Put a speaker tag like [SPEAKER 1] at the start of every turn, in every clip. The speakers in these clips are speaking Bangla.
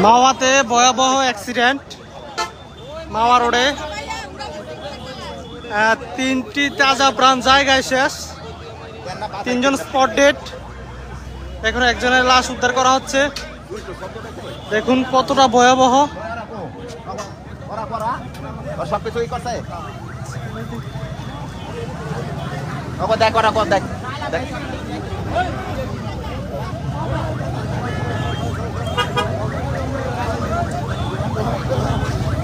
[SPEAKER 1] মাওয়াতে ভয়াবহ অ্যাক্সিডেন্ট। মাওয়া রোডে 3টি তাজা প্রাণ জায়গায় শেষ, 3জন স্পট ডেড। এখন একজনের লাশ উদ্ধার করা হচ্ছে। দেখুন কতটা ভয়াবহ।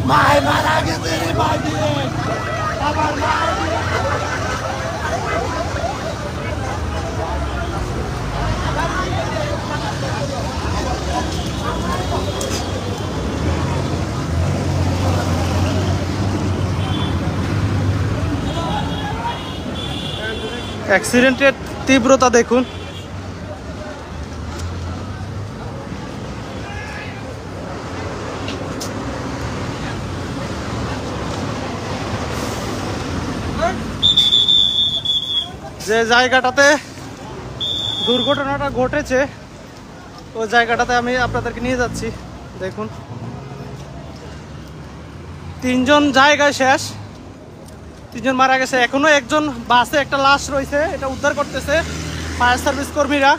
[SPEAKER 2] মায় মারা গেছে রে ভাই দিয়ে আমার মা
[SPEAKER 1] অ্যাক্সিডেন্টের তীব্রতা দেখুন। যে জায়গাটাতে দুর্ঘটনাটা ঘটেছে ওই জায়গাটাতে আমি আপনাদেরকে নিয়ে যাচ্ছি। দেখুন 3জন জায়গায় শেষ, 3জন মারা গেছে। এখনো একজন বাসে একটা লাশ রয়েছে, এটা উদ্ধার করতেছে ফায়ার সার্ভিস কর্মীরা।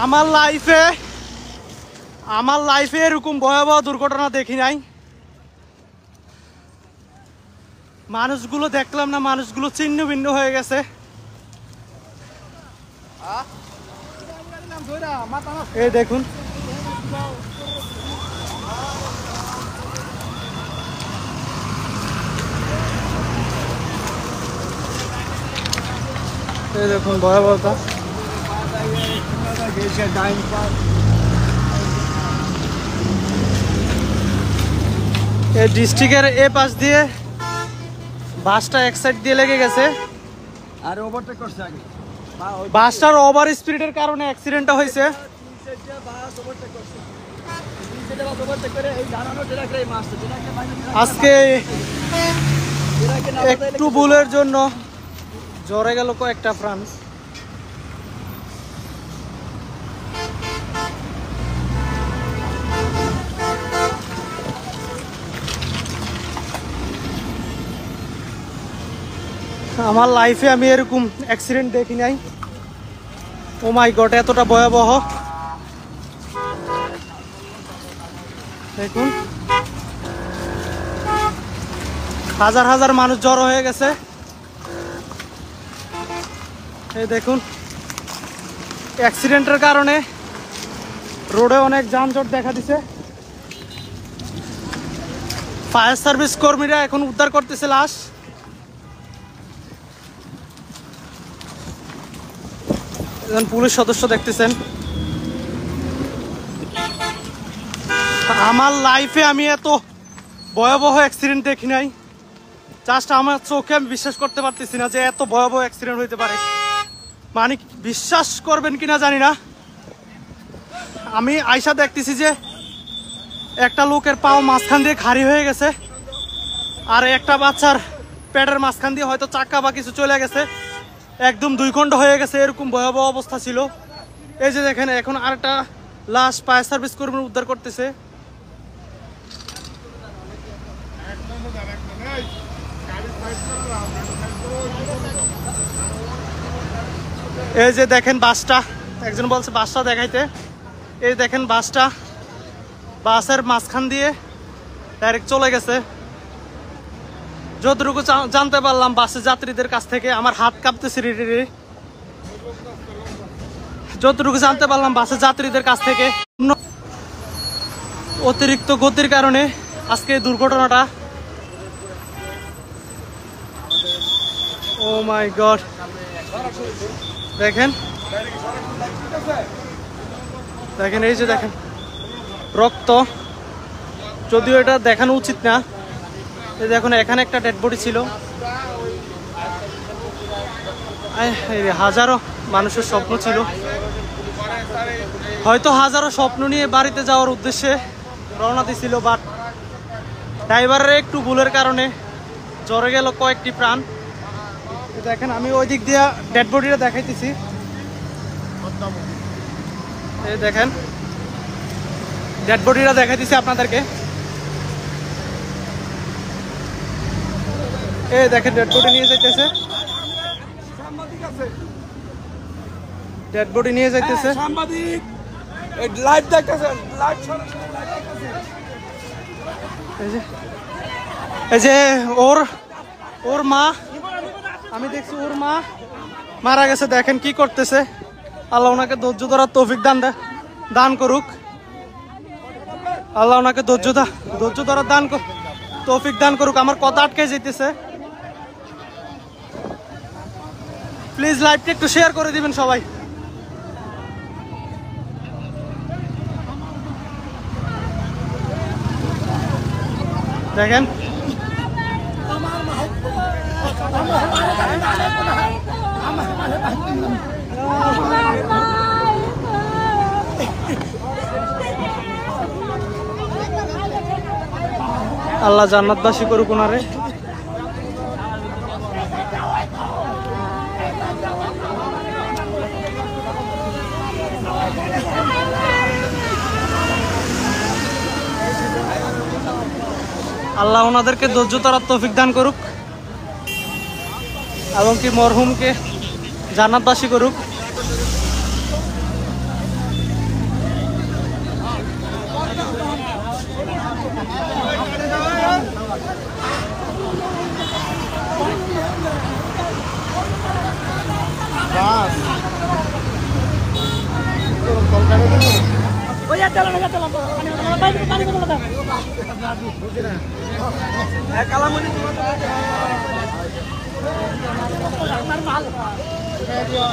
[SPEAKER 1] আমার লাইফে এরকম ভয়াবহ দুর্ঘটনা দেখি নাই। মানুষগুলো দেখলাম না, মানুষগুলো ছিন্ন ভিন্ন হয়ে গেছে। এই দেখুন ভয়াবহতা। এই ডিস্ট্রিক্টের এ পাশ দিয়ে বাসটা এক সাইড দিয়ে লেগে গেছে
[SPEAKER 2] আর ওভারটেক করছে আগে
[SPEAKER 1] বাসটার ওভার স্পিডের কারণে অ্যাক্সিডেন্টটা হয়েছে। আজকে একটু ভুলের জন্য জ্বরে গেল কয়েকটা প্রাণ। আমার লাইফে আমি এরকম অ্যাক্সিডেন্ট দেখি নাই। ও মাই গড, এতটা ভয়াবহ। দেখুন হাজার হাজার মানুষ জড়ো হয়ে গেছে। এই দেখুন অ্যাক্সিডেন্টের কারণে রোডে অনেক যানজট দেখা দিছে। ফায়ার সার্ভিস কর্মীরা এখন উদ্ধার করতেছে লাশ। পুলিশ সদস্য দেখতেছেন। আমার লাইফে আমি এত ভয়াবহ অ্যাক্সিডেন্ট দেখি নাই। জাস্ট আমার চোখে আমি বিশ্বাস করতে পারতেছি না যে এত ভয়াবহ অ্যাক্সিডেন্ট হইতে পারে। মানে বিশ্বাস করবেন কিনা জানি না, আমি আইসা দেখতেছি যে একটা লোকের পাও মাঝখান দিয়ে খাড়ি হয়ে গেছে, আর একটা বাচ্চার পেটের মাঝখান দিয়ে হয়তো চাক্কা বা কিছু চলে গেছে, একদম 2 খণ্ড হয়ে গেছে। এরকম ভয়াবহ অবস্থা ছিল। এই যে দেখেন এখন আরেকটা লাশ ফায়ার সার্ভিস কর্মী উদ্ধার করতেছে। এই যে দেখেন বাসটা, একজন বলছে বাসটা দেখাইতে। এই দেখেন বাসটা বাসের মাঝখান দিয়ে ডাইরেক্ট চলে গেছে। যতটুকু জানতে পারলাম বাসের যাত্রীদের কাছ থেকে, আমার হাত কাঁপতেছে রিডি। যতটুকু জানতে পারলাম বাসের যাত্রীদের কাছ থেকে, অতিরিক্ত গতির কারণে আজকে দুর্ঘটনাটা। ও মাই গড, দেখেন দেখেন এই যে দেখেন রক্ত, যদিও এটা দেখানো উচিত না। এই দেখুন এখানে একটা ডেড বডি ছিল। হাজারো মানুষের স্বপ্ন ছিল, হয়তো হাজারো স্বপ্ন নিয়ে বাড়িতে যাওয়ার উদ্দেশ্যে রওনা দিছিল, বাট ড্রাইভারের একটু ভুলের কারণে জ্বরে গেল কয়েকটি প্রাণ। দেখেন আমি ওই দিক দিয়ে ডেড বডিটা দেখাইতেছি। এই দেখেন ডেড বডিটা দেখাই দিছি আপনাদেরকে। এই দেখেন ডেড বডি নিয়ে যাইতেছে, ডেড বডি নিয়ে যাইতেছে।
[SPEAKER 2] সাংবাদিক লাইভ দেখতেছেন, লাইভ সরাসরি লাইভ দেখতেছেন।
[SPEAKER 1] এই যে ওর মা, আমি দেখছি ওর মা মারা গেছে। দেখেন কি করতেছে। আল্লাহ ওনাকে ধৈর্য ধরার তৌফিক দান করুক। আল্লাহ ওনাকে ধৈর্য ধরার তৌফিক দান করুক। আমার কথা আটকে যেতেছে। প্লিজ লাইভটা একটু শেয়ার করে দিবেন সবাই। দেখেন আল্লাহ জান্নাতবাসী করুক ওনারে। আল্লাহ ওনাদেরকে ধৈর্য ধরার তৌফিক দান করুক এবং কি মরহুমকে জান্নাতবাসী করুক।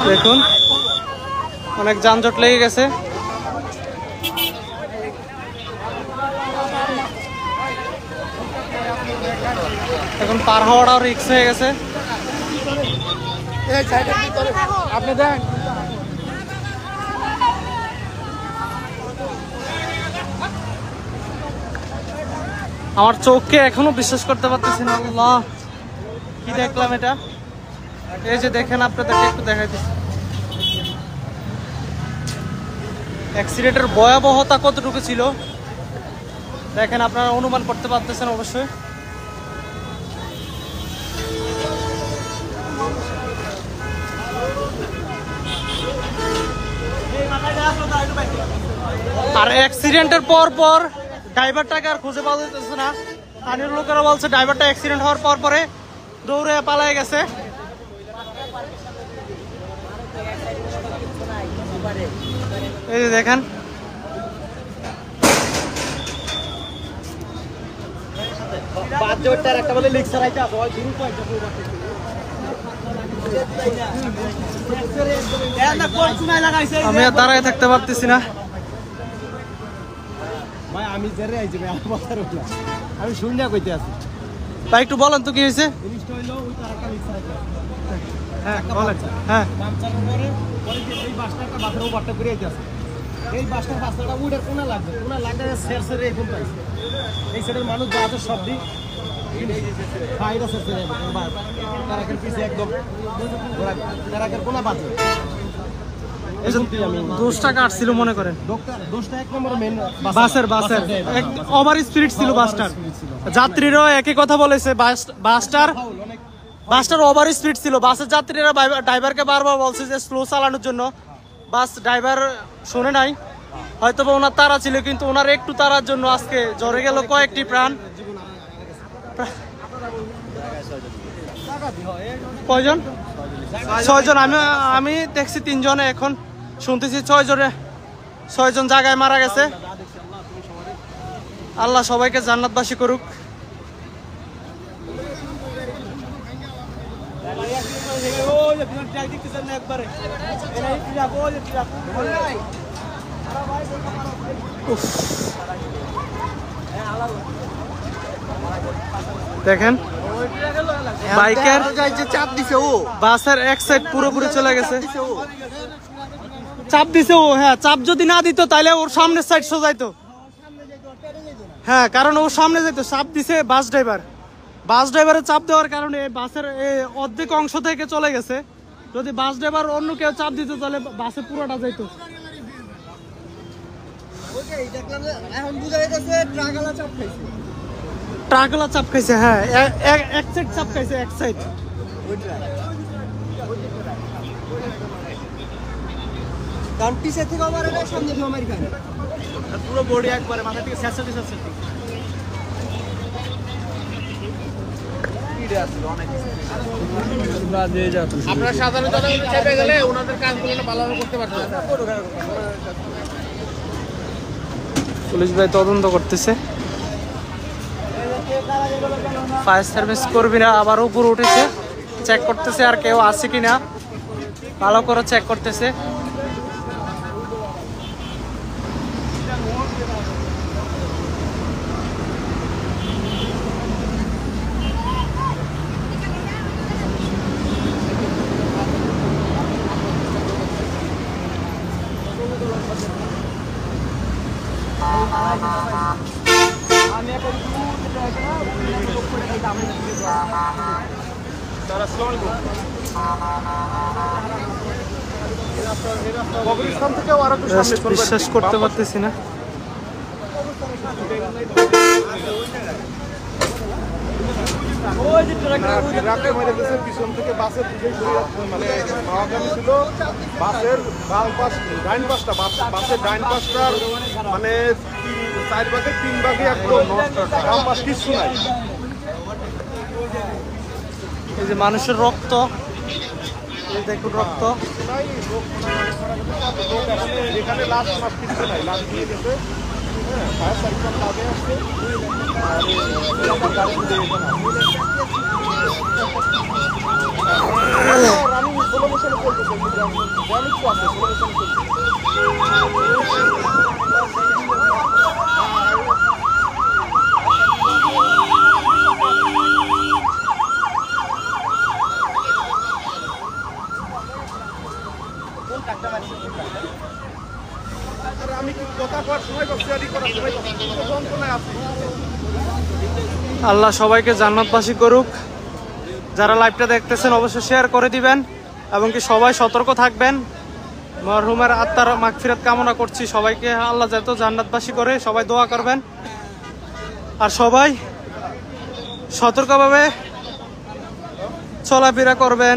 [SPEAKER 1] দেখুন অনেক যানজট লেগে গেছে। এখন পার হওয়াটাও রিস্ক হয়ে গেছে। আপনি দেন আমার চোখকে এখনো বিশ্বাস করতে পারতেছি না। আল্লাহ কি দেখলাম এটা। এই যে দেখেন আপনাদেরকে একটু দেখাইতেছি অ্যাক্সিডেন্টের ভয়াবহতা কতটুকু ছিল। দেখেন আপনারা অনুমান করতে পারতেছেন অবশ্যই। আর অ্যাক্সিডেন্টের পর ড্রাইভারটাকে আর খুঁজে পাওয়া যাইতেছে না। স্থানীয় লোকেরা বলছে ড্রাইভারটা অ্যাক্সিডেন্ট হওয়ার পরে দৌড়ে পালায় গেছে। এই যে দেখেন আমি আর দাঁড়ায় থাকতে পারতেছি না।
[SPEAKER 2] আমি জেরে আইছি ভাই, আমার কথা রইল, আমি শুনিয়া কইতে আছি
[SPEAKER 1] ভাই একটু বলেন তো কি হয়েছে।
[SPEAKER 2] জিনিসটা হইলো ওই তার একটা লিখছে রাখা।
[SPEAKER 1] হ্যাঁ বলেন। হ্যাঁ
[SPEAKER 2] পাঁচটার পরে এই বাসটা একটা বাসের ওভারটা করে আইতেছে। এই বাসটা উইডার কোনা লাগবে, সের এই কোন পাইছে। এই সাইডের মানুষ যা আছে সব দিক ফাইরা সের তার আগের পিছে একদম তার আগের কোনা বাজে।
[SPEAKER 1] দোষটা কাটছিল মনে করেন।
[SPEAKER 2] দোষটা এক নম্বর মেন
[SPEAKER 1] বাসের ওভার স্পিড ছিল বাসটার। যাত্রীরাও একই কথা বলেছে, বাসটার ওভার স্পিড ছিল। বাসের যাত্রীরা ড্রাইভারকে বারবার বলছে যে স্লো চালানোর জন্য। বাস ড্রাইভার শোনে নাই, হয়তো বা ওনার তাড়া ছিল, কিন্তু ওনার একটু তাড়ার জন্য আজকে ঝরে গেল কয়েকটি প্রাণ। কয়জন? 6 জন। আমি দেখছি 3 জনে, এখন শুনতেছি 6 জন জায়গায় মারা গেছে। আল্লাহ সবাইকে জান্নাতবাসী করুক। দেখেন বাইকের
[SPEAKER 2] চাপ দিছে ও,
[SPEAKER 1] বাসের এক সাইড পুরোপুরি চলে গেছে। চাপ দিছে ও। হ্যাঁ, চাপ যদি না দিত তাহলে ওর সামনের সাইড সোজাইতো। হ্যাঁ, কারণ ও সামনে যাইতো। চাপ দিছে বাস ড্রাইভারের চাপ দেওয়ার কারণে বাসের অর্ধেক অংশ থেকে চলে গেছে। যদি বাস ড্রাইভার অন্য কেউ চাপ দিত তাহলে বাসে পুরোটা যাইতো।
[SPEAKER 2] এখন বুঝা যাচ্ছে ট্রাকওয়ালা চাপ খাইছে।
[SPEAKER 1] ট্রাকওয়ালা চাপ খাইছে, হ্যাঁ এক সাইড চাপ খাইছে, এক সাইড।
[SPEAKER 2] কারণ পিছে থেকে আমার এটা সামনে থেকে আমার খায় পুরো বডি একবারে মাথা থেকে স্যাসেটি স্যাসেটি আপনারা সাধারণ জনগণ চেপে গেলে ওনাদের কাজগুলো ভালোভাবে করতে পারতেন।
[SPEAKER 1] পুলিশ ভাই তদন্ত করতেছে। ফায়ার সার্ভিস কর্মীরা আবার উপর উঠেছে, চেক করতেছে আর কেউ আছে কিনা, ভালো করে চেক করতেছে। বিশ্বাস করতে পারতেছি না।
[SPEAKER 3] পিছন থেকে বাসের মানে ছিল বাসের ডাইন পাশটা, বাসের ডাইন পাশটার মানে 4 ভাগের 3 ভাগে একদম বাম পাশ কিছু নাই।
[SPEAKER 1] এই যে মানুষের রক্ত, এই দেখুন রক্ত।
[SPEAKER 3] এখানে লাস্ট মাস কিছু নাই, লাস্ট দিয়ে গেছে। হ্যাঁ, ফায়ার সার্ভিস লাগে আসছে। রানিং স্লো মোশনে চলতেছে, রানিং তো আছে, স্লো মোশনে
[SPEAKER 1] আল্লাহ সবাইকে জান্নাতবাসী করুক। যারা লাইভটা দেখতেছেন অবশ্যই শেয়ার করে দিবেন এবং কি সবাই সতর্ক থাকবেন। মরহুমের আত্মার মাগফিরাত কামনা করছি। সবাইকে আল্লাহ যত জান্নাতবাসী করে, সবাই দোয়া করবেন আর সবাই সতর্কভাবে চলাফেরা করবেন।